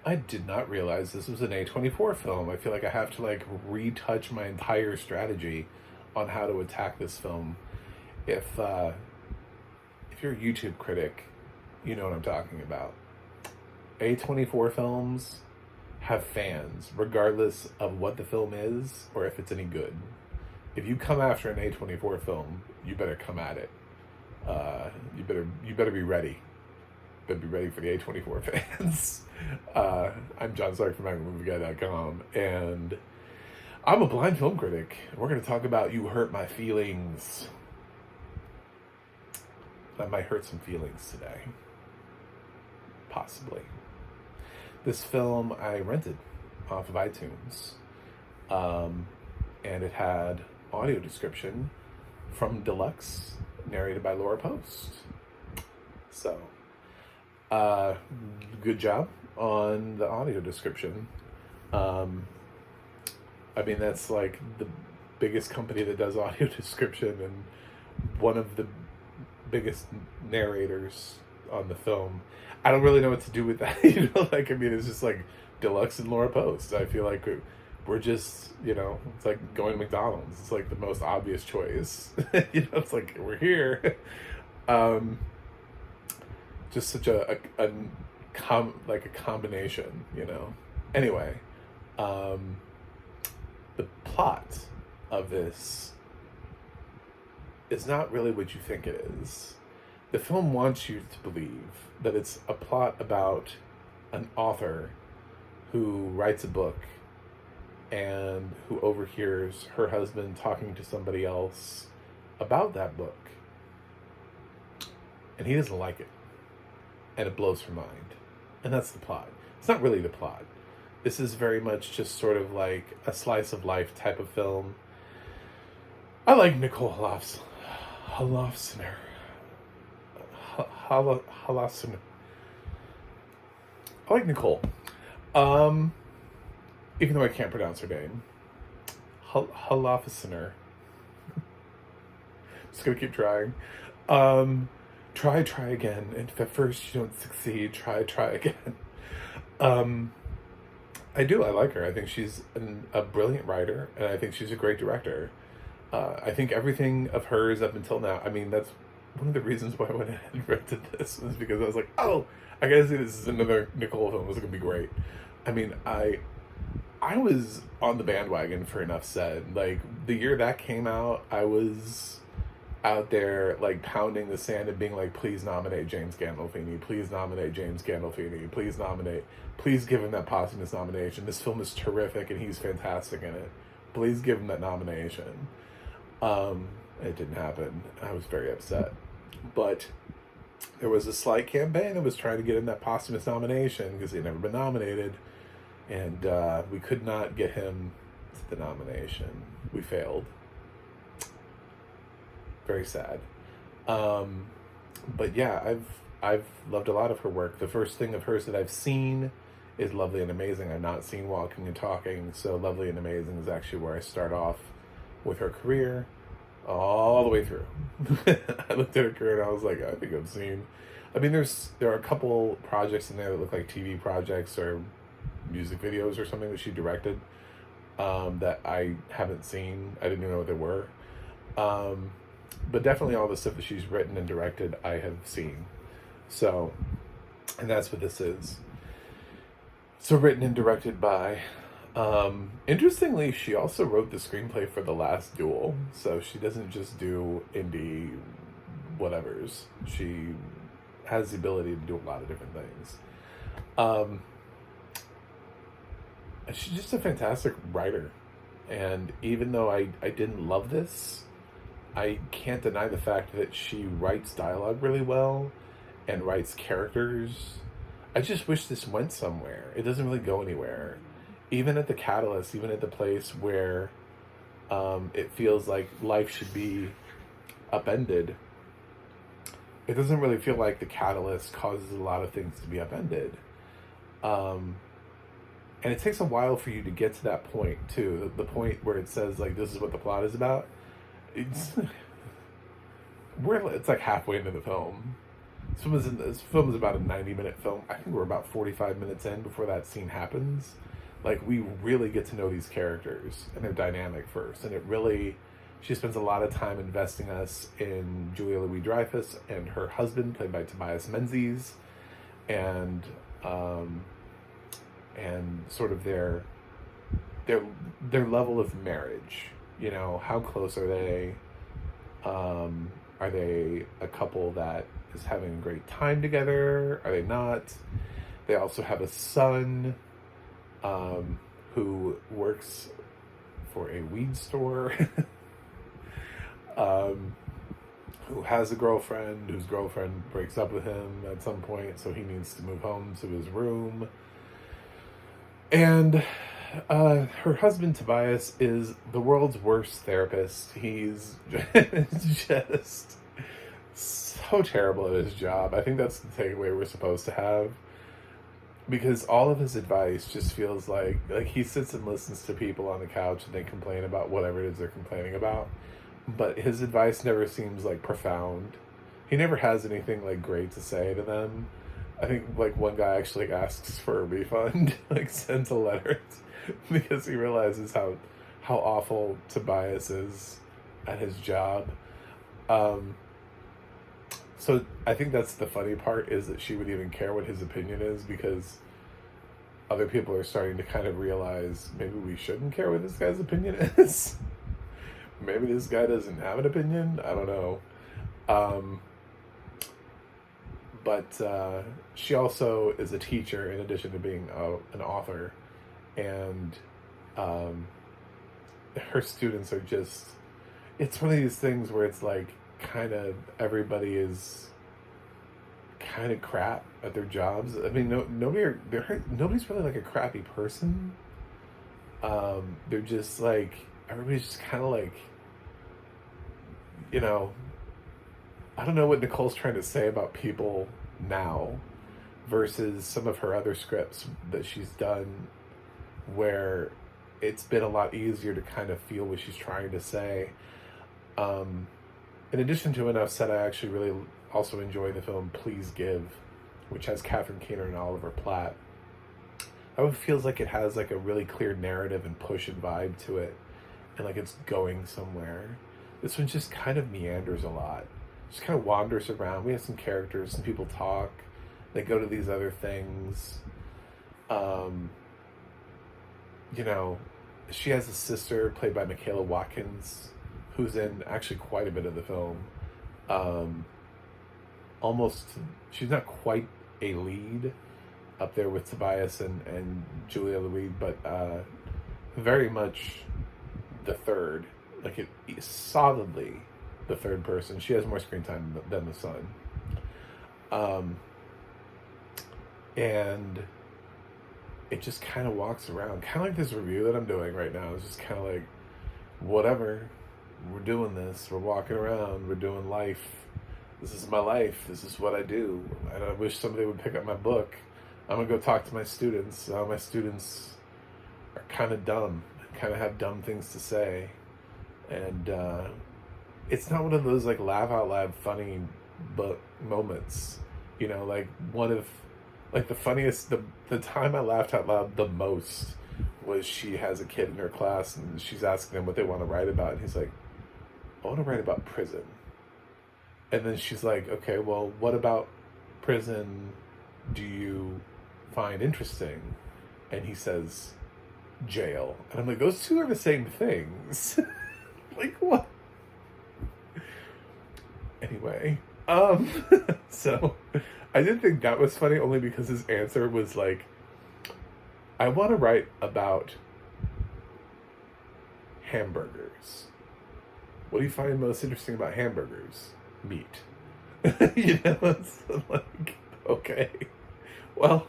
I did not realize this was an A24 film. I feel like I have to like retouch my entire strategy on how to attack this film. If if you're a YouTube critic, you know what I'm talking about. A24 films have fans, regardless of what the film is or if it's any good. If you come after an A24 film, you better come at it. You better be ready. Better be ready for the A24 fans. I'm John Stark from MagicMovieGuy.com, and I'm a blind film critic. We're going to talk about You Hurt My Feelings. That might hurt some feelings today. Possibly. This film I rented off of iTunes, and it had audio description from Deluxe, narrated by Laura Post. So, good job on the audio description. I mean, that's like the biggest company that does audio description and one of the biggest narrators on the film. I don't really know what to do with that. Like, I mean, it's just like Deluxe and Laura Post. I feel like we're just, it's like going to McDonald's. It's like the most obvious choice. It's like, we're here. Just such a combination, Anyway, the plot of this is not really what you think it is. The film wants you to believe that it's a plot about an author who writes a book and who overhears her husband talking to somebody else about that book. And he doesn't like it. And it blows her mind. And that's the plot. It's not really the plot. This is very much just sort of like a slice of life type of film. I like Nicole Holofcener. Holofcener. I like Nicole. Even though I can't pronounce her name. Holofcener. Just gonna keep trying. Try again. And if at first you don't succeed, try again. I like her. I think she's a brilliant writer, and I think she's a great director. I think everything of hers up until now, I mean, that's one of the reasons why I went ahead and rented this, was because I was like, oh, I gotta see this is another Nicole film. This is gonna be great. I mean, I was on the bandwagon for Enough Said. Like, the year that came out, I was out there like pounding the sand and being like, please nominate James Gandolfini, please nominate James Gandolfini, please give him that posthumous nomination. This film is terrific and he's fantastic in it. Please give him that nomination. It didn't happen. I was very upset, but there was a slight campaign that was trying to get him that posthumous nomination because he'd never been nominated, and we could not get him to the nomination. We failed. Very sad. But yeah, I've loved a lot of her work. The first thing of hers that I've seen is Lovely and Amazing. I've not seen Walking and Talking, so Lovely and Amazing is actually where I start off with her career, all the way through. I looked at her career and I was like, I think I've seen. I mean, there are a couple projects in there that look like TV projects or music videos or something that she directed that I haven't seen. I didn't even know what they were. But definitely all the stuff that she's written and directed, I have seen. So, and that's what this is. So written and directed by, interestingly, she also wrote the screenplay for The Last Duel. So she doesn't just do indie whatevers. She has the ability to do a lot of different things. She's just a fantastic writer. And even though I didn't love this, I can't deny the fact that she writes dialogue really well and writes characters. I just wish this went somewhere. It doesn't really go anywhere. Even at the catalyst, even at the place where it feels like life should be upended, it doesn't really feel like the catalyst causes a lot of things to be upended. And it takes a while for you to get to that point, too. The point where it says, like, this is what the plot is about. It's like halfway into the film. This film is about a 90-minute film. I think we're about 45 minutes in before that scene happens. Like, we really get to know these characters and their dynamic first. And she spends a lot of time investing us in Julia Louis-Dreyfus and her husband, played by Tobias Menzies, and sort of their level of marriage. You know, how close are they? Are they a couple that is having a great time together? Are they not? They also have a son who works for a weed store, who has a girlfriend, whose girlfriend breaks up with him at some point, so he needs to move home to his room. And her husband, Tobias, is the world's worst therapist. He's just so terrible at his job. I think that's the takeaway we're supposed to have. Because all of his advice just feels like he sits and listens to people on the couch and they complain about whatever it is they're complaining about. But his advice never seems like profound. He never has anything like great to say to them. I think like one guy actually asks for a refund, like sends a letter because he realizes how awful Tobias is at his job. So I think that's the funny part, is that she would even care what his opinion is, because other people are starting to kind of realize maybe we shouldn't care what this guy's opinion is. Maybe this guy doesn't have an opinion. I don't know. But she also is a teacher in addition to being an author. And her students are just... It's one of these things where it's like kind of everybody is kind of crap at their jobs. I mean, nobody's really like a crappy person. They're just like... Everybody's just kind of like... You know... I don't know what Nicole's trying to say about people now versus some of her other scripts that she's done, where it's been a lot easier to kind of feel what she's trying to say. In addition to Enough Said, I actually really also enjoy the film Please Give, which has Catherine Keener and Oliver Platt. That one feels like it has like a really clear narrative and push and vibe to it, and like it's going somewhere. This one just kind of meanders a lot. Just kind of wanders around. We have some characters, some people talk. They go to these other things. You know, she has a sister played by Michaela Watkins, who's in actually quite a bit of the film. She's not quite a lead up there with Tobias and Julia Louis, but very much the third. Like, it solidly the third person. She has more screen time than the son. And it just kind of walks around. Kind of like this review that I'm doing right now. It's just kind of like, whatever. We're doing this. We're walking around. We're doing life. This is my life. This is what I do. And I wish somebody would pick up my book. I'm going to go talk to my students. My students are kind of dumb. Kind of have dumb things to say. And it's not one of those like laugh out loud funny moments. You know, like one of like the funniest, the time I laughed out loud the most was she has a kid in her class and she's asking them what they want to write about, and he's like, I want to write about prison. And then she's like, okay, well, what about prison do you find interesting? And he says, jail. And I'm like, those two are the same things. Like, what? Anyway, so I did think that was funny only because his answer was like, I want to write about hamburgers. What do you find most interesting about hamburgers? Meat. You know, it's like, okay, well,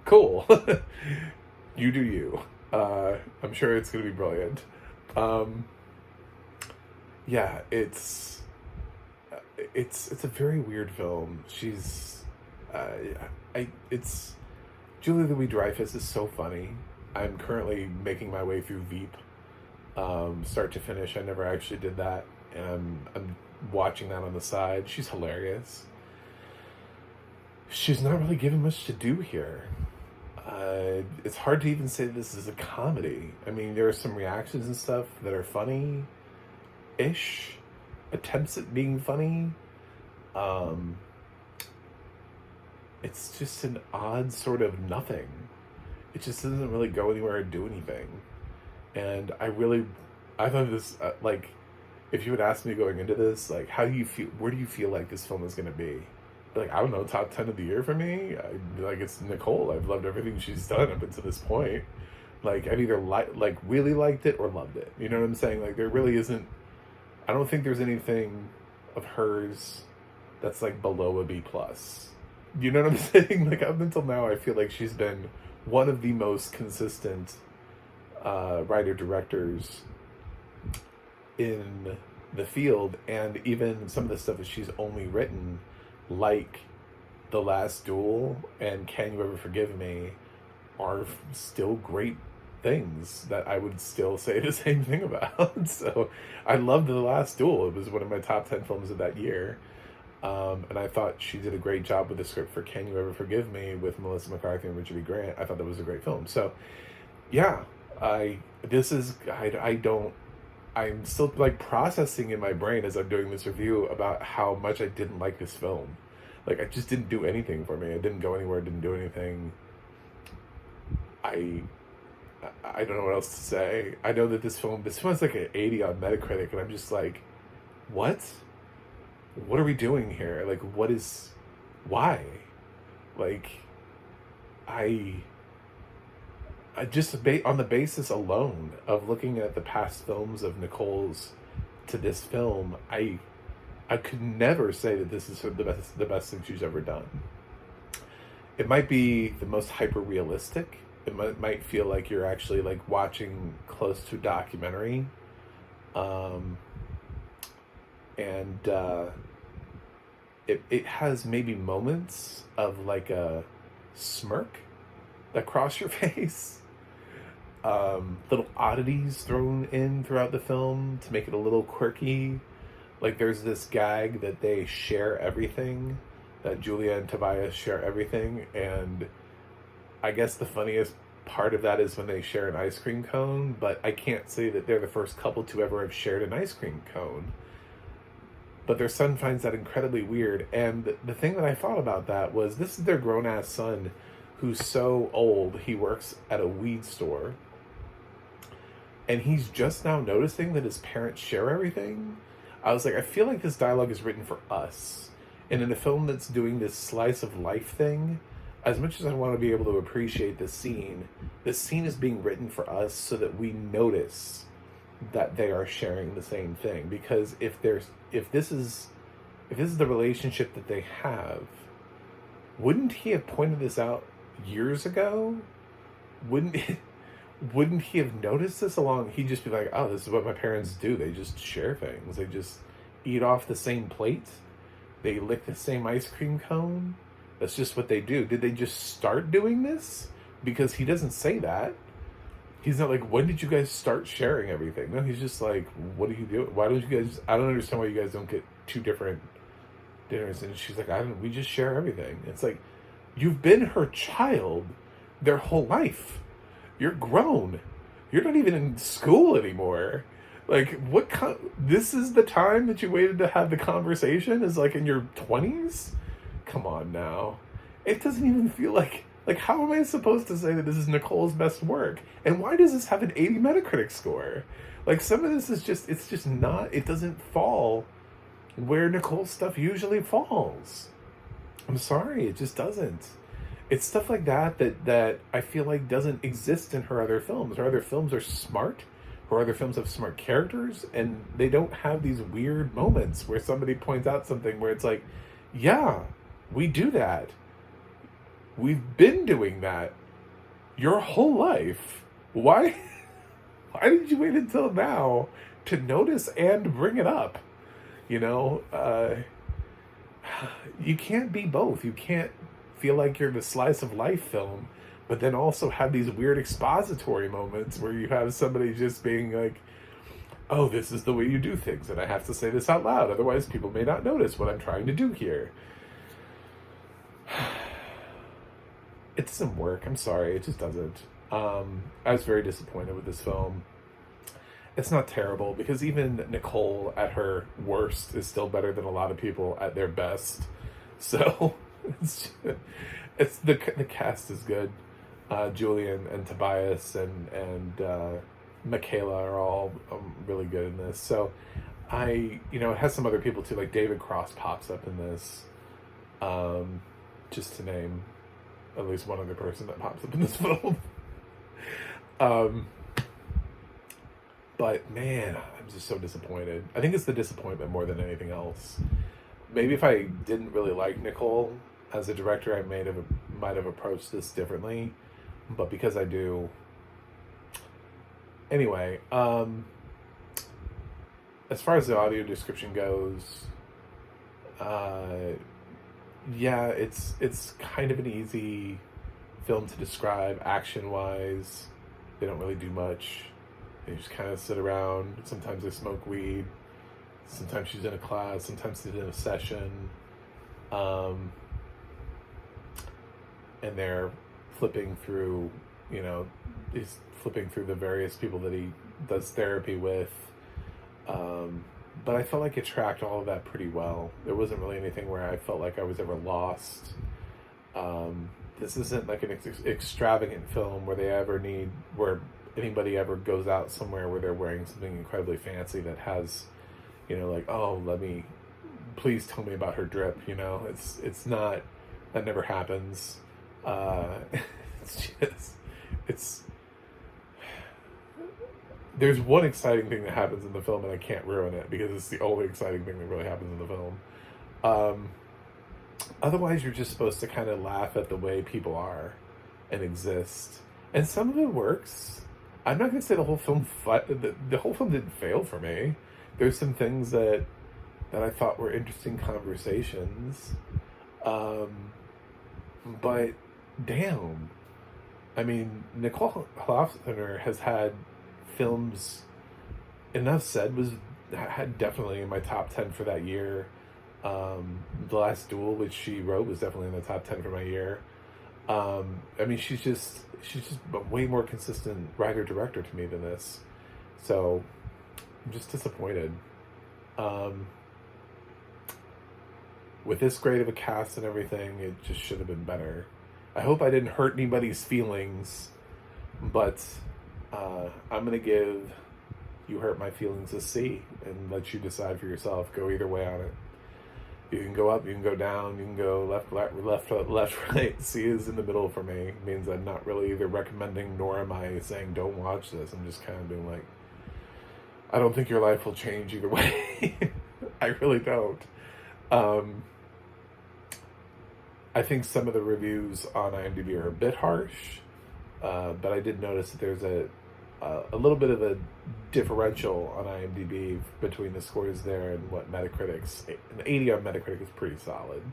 cool. You do you. I'm sure it's going to be brilliant. Yeah, it's a very weird film. She's, Julia Louis-Dreyfus is so funny. I'm currently making my way through Veep, start to finish. I never actually did that, and I'm watching that on the side. She's hilarious. she's not really given much to do here. It's hard to even say this is a comedy. I mean, there are some reactions and stuff that are funny-ish, attempts at being funny. It's just an odd sort of nothing. It just doesn't really go anywhere or do anything. And I thought this, like, if you would ask me going into this, like, how do you feel, where do you feel like this film is going to be? Like, I don't know, top 10 of the year for me? I'd be like, it's Nicole. I've loved everything she's done up until this point. Like, I've either, really liked it or loved it. You know what I'm saying? Like, there really isn't, I don't think there's anything of hers that's, like, below a B+. You know what I'm saying? Like, up until now, I feel like she's been one of the most consistent writer-directors in the field, and even some of the stuff that she's only written, like The Last Duel and Can You Ever Forgive Me, are still great things that I would still say the same thing about. So I loved The Last Duel. It was one of my top 10 films of that year. And I thought she did a great job with the script for Can You Ever Forgive Me with Melissa McCarthy and Richard E. Grant. I thought that was a great film. So yeah, I'm still, like, processing in my brain as I'm doing this review about how much I didn't like this film. Like, it just didn't do anything for me. It didn't go anywhere. It didn't do anything. I don't know what else to say. I know that this film has like an 80 on Metacritic, and I'm just like, what? What are we doing here? Like, why? Like, I just on the basis alone of looking at the past films of Nicole's to this film, I could never say that this is the best thing she's ever done. It might be the most hyper realistic. It might feel like you're actually, like, watching close to a documentary, and it has maybe moments of, like, a smirk that cross your face. Little oddities thrown in throughout the film to make it a little quirky. Like, there's this gag that they share everything, that Julia and Tobias share everything, and I guess the funniest part of that is when they share an ice cream cone, but I can't say that they're the first couple to ever have shared an ice cream cone. But their son finds that incredibly weird, and the thing that I thought about that was, this is their grown-ass son who's so old he works at a weed store, and he's just now noticing that his parents share everything. I was like, I feel like this dialogue is written for us, and in a film that's doing this slice of life thing, as much as I want to be able to appreciate this scene is being written for us so that we notice that they are sharing the same thing. Because if this is the relationship that they have, wouldn't he have pointed this out years ago? Wouldn't he have noticed this along? He'd just be like, oh, this is what my parents do. They just share things. They just eat off the same plate. They lick the same ice cream cone. That's just what they do. Did they just start doing this? Because he doesn't say that. He's not like, when did you guys start sharing everything? No, he's just like, what do you do? Why don't you guys, I don't understand why you guys don't get 2 different dinners. And she's like, we just share everything. It's like, you've been her child their whole life. You're grown. You're not even in school anymore. Like, this is the time that you waited to have the conversation, is like in your 20s? Come on now. It doesn't even feel like, how am I supposed to say that this is Nicole's best work? And why does this have an 80 Metacritic score? Like, some of this is just, it's just not, it doesn't fall where Nicole's stuff usually falls. I'm sorry, it just doesn't. It's stuff like that I feel like doesn't exist in her other films. Her other films are smart. Her other films have smart characters, and they don't have these weird moments where somebody points out something where it's like, yeah, we do that. We've been doing that your whole life. Why did you wait until now to notice and bring it up? You know, you can't be both. You can't feel like you're in a slice of life film, but then also have these weird expository moments where you have somebody just being like, oh, this is the way you do things, and I have to say this out loud, otherwise people may not notice what I'm trying to do here. it doesn't work. I'm sorry, it just doesn't. I was very disappointed with this film. It's not terrible because even Nicole at her worst is still better than a lot of people at their best. So it's the cast is good. Julian and Tobias and Michaela are all really good in this. So it has some other people too, like David Cross pops up in this, just to name at least one other person that pops up in this film. But man, I'm just so disappointed. I think it's the disappointment more than anything else. Maybe if I didn't really like Nicole as a director, I might have approached this differently. But because I do, anyway. As far as the audio description goes, yeah, it's kind of an easy film to describe action wise. They don't really do much. They just kind of sit around. Sometimes they smoke weed. Sometimes she's in a class. Sometimes she's in a session. And they're flipping through, he's flipping through the various people that he does therapy with. But I felt like it tracked all of that pretty well. There wasn't really anything where I felt like I was ever lost. This isn't like an extravagant film where anybody ever goes out somewhere where they're wearing something incredibly fancy that has, please tell me about her drip, it's not, that never happens. There's one exciting thing that happens in the film and I can't ruin it because it's the only exciting thing that really happens in the film. Otherwise, you're just supposed to kind of laugh at the way people are and exist. And some of it works. I'm not going to say the whole film the whole film didn't fail for me. There's some things that I thought were interesting conversations. But damn. I mean, Nicole Holofcener has had films, Enough Said had definitely in my top 10 for that year. The Last Duel, which she wrote, was definitely in the top 10 for my year. I mean, she's just a way more consistent writer-director to me than this. So, I'm just disappointed. With this great of a cast and everything, it just should have been better. I hope I didn't hurt anybody's feelings, but I'm going to give You Hurt My Feelings a C and let you decide for yourself. Go either way on it. You can go up, you can go down, you can go left, right. C is in the middle for me. It means I'm not really either recommending nor am I saying don't watch this. I'm just kind of being like, I don't think your life will change either way. I really don't. I think some of the reviews on IMDb are a bit harsh, but I did notice that there's a little bit of a differential on IMDb between the scores there and what Metacritic's. An 80 on Metacritic is pretty solid,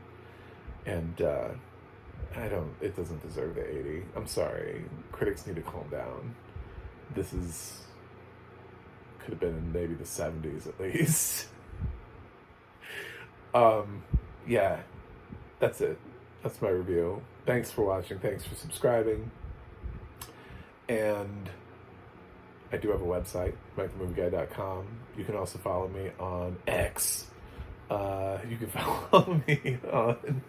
and it doesn't deserve the 80. I'm sorry, critics need to calm down. This could have been in maybe the 70s at least. Yeah, that's it. That's my review. Thanks for watching. Thanks for subscribing. And I do have a website, MikeTheMovieGuy.com. You can also follow me on X. You can follow me on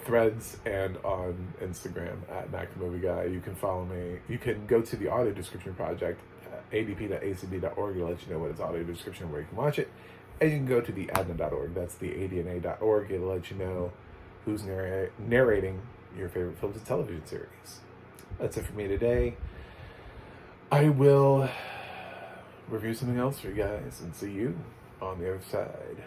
Threads and on Instagram at MikeTheMovieGuy. You can follow me. You can go to the audio description project, adp.acd.org. It'll let you know what its audio description where you can watch it. And you can go to the ADNA.org. That's the ADNA.org. It'll let you know who's narrating your favorite films and television series. That's it for me today. I will review something else for you guys and see you on the other side.